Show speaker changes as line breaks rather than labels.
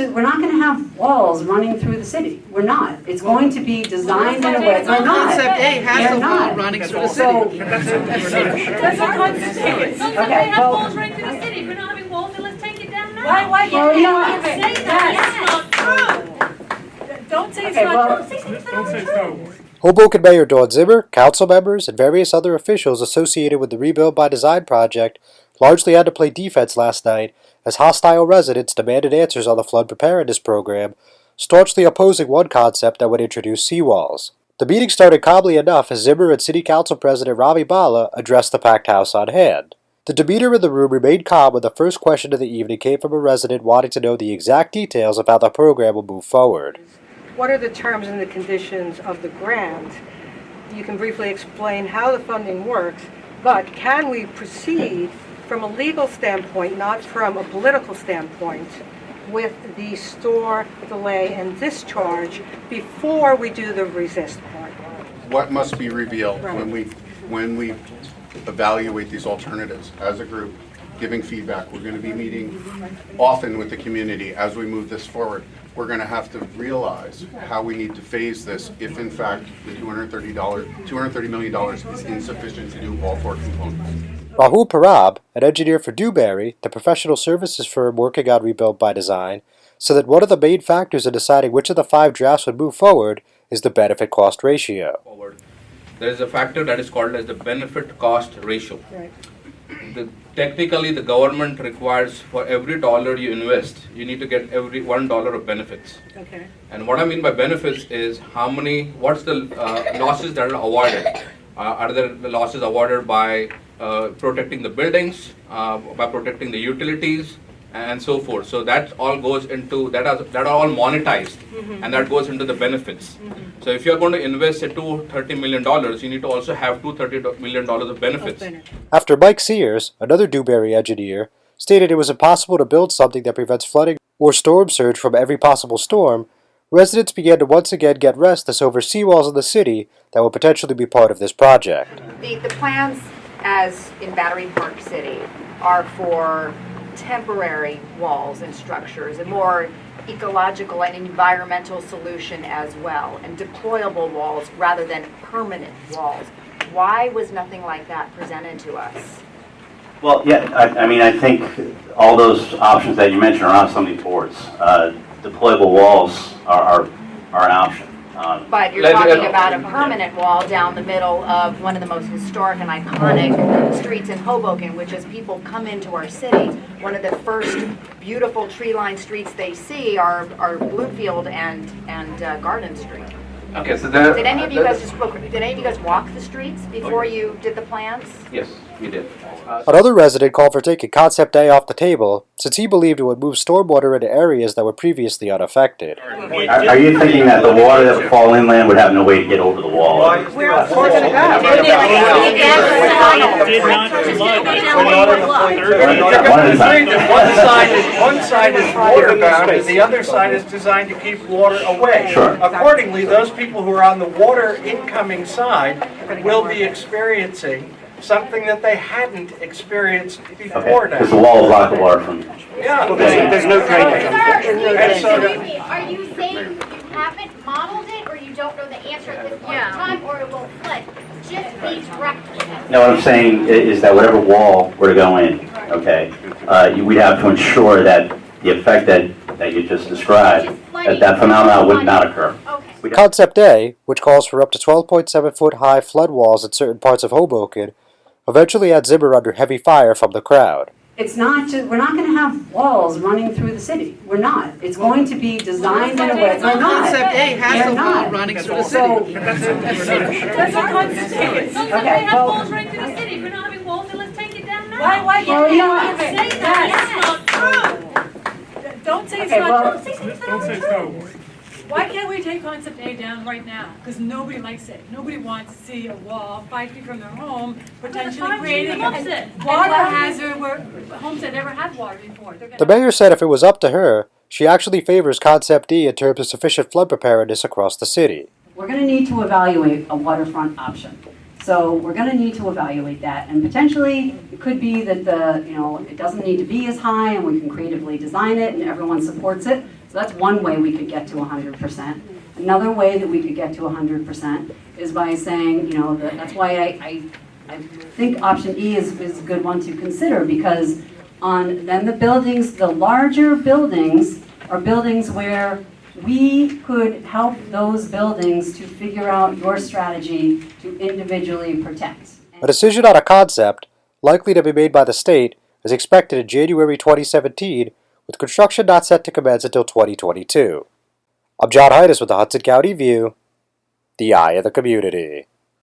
we're not going to have walls running through the city. We're not. It's going to be designed in a way. We're not.
Concept A has a wall running through the city.
That's our concept A.
Okay, well,
walls running through the city. If we're not having walls, then let's take it down now.
Why can't we not
say that? That's not true. Don't say it's not true.
Don't say so.
Hoboken Mayor Dawn Zimmer, council members, and various other officials associated with the Rebuild by Design project largely had to play defense last night as hostile residents demanded answers on the flood preparedness program, staunchly opposing one concept that would introduce seawalls. The meeting started calmly enough as Zimmer and City Council President Rami Bala addressed the packed house on hand. The demeanor in the room remained calm when the first question of the evening came from a resident wanting to know the exact details of how the program will move forward.
What are the terms and the conditions of the grant? You can briefly explain how the funding works, but can we proceed from a legal standpoint, not from a political standpoint, with the store, delay, and discharge before we do the resist part?
What must be revealed when we evaluate these alternatives as a group, giving feedback? We're going to be meeting often with the community as we move this forward. We're going to have to realize how we need to phase this if, in fact, the $230 million is insufficient to do all four components.
Rahul Parab, an engineer for Dewberry, the professional services firm working on Rebuild by Design, said that one of the main factors in deciding which of the 5 drafts would move forward is the benefit-cost ratio.
There is a factor that is called as the benefit-cost ratio.
Right.
Technically, the government requires for every dollar you invest, you need to get every $1 of benefits.
Okay.
And what I mean by benefits is what's the losses that are avoided? Are there the losses avoided by protecting the buildings, by protecting the utilities, and so forth? So that all goes into, that are all monetized, and that goes into the benefits. So if you're going to invest $230 million, you need to also have $230 million of benefits.
After Mike Sears, another Dewberry engineer, stated it was impossible to build something that prevents flooding or storm surge from every possible storm, residents began to once again get restless over seawalls in the city that will potentially be part of this project.
The plans, as in Battery Park City, are for temporary walls and structures, a more ecological and environmental solution as well, and deployable walls rather than permanent walls. Why was nothing like that presented to us?
Well, yeah, I mean, I think all those options that you mentioned are on some of these boards. Deployable walls are an option.
But you're talking about a permanent wall down the middle of one of the most historic and iconic streets in Hoboken, which as people come into our city, one of the first beautiful tree-lined streets they see are Bluefield and Garden Street.
Okay, so
did any of you guys walk the streets before you did the plans?
Yes, we did.
Another resident called for taking Concept A off the table since he believed it would move stormwater into areas that were previously unaffected.
Are you thinking that the water that would fall inland would have no way to get over the wall?
Where else is it going to go?
One side is water bound and the other side is designed to keep water away.
Sure.
Accordingly, those people who are on the water incoming side will be experiencing something that they hadn't experienced before now.
Because the wall will block the water from...
Yeah.
There's no drainage.
Are you saying you haven't modeled it, or you don't know the answer at this point in time, or it will flood? Just be direct with us.
No, what I'm saying is that whatever wall were to go in, okay, we'd have to ensure that the effect that you just described, that phenomenon would not occur.
Okay.
Concept A, which calls for up to 12.7-foot high flood walls in certain parts of Hoboken, eventually had Zimmer under heavy fire from the crowd.
it's not just, we're not going to have walls running through the city. We're not. It's going to be designed in a way. We're not.
Concept A has a wall running through the city.
That's our concept A.
Okay, well,
walls running through the city. If we're not having walls, then let's take it down now. Why
Well,
can't
you know,
we say that? That's not true. Don't say it's
Okay,
not
well,
true. Say things that
Don't say
aren't true.
so.
Why can't we take concept A down right now? Because nobody likes it. Nobody wants to see a wall 5 feet from their home potentially creating a water hazard where homes that never had water before.
The mayor said if it was up to her, she actually favors Concept D in terms of sufficient flood preparedness across the city.
we're going to need to evaluate a waterfront option. So we're going to need to evaluate that, and potentially it could be that it doesn't need to be as high, and we can creatively design it, and everyone supports it. So that's one way we could get to 100%. Another way that we could get to 100% is by saying, you know, that's why I think option E is a good one to consider, because then the buildings, the larger buildings, are buildings where we could help those buildings to figure out your strategy to individually protect.
A decision on a concept, likely to be made by the state, is expected in January 2017, with construction not set to commence until 2022. I'm John Heides with the Hudson County View, the eye of the community.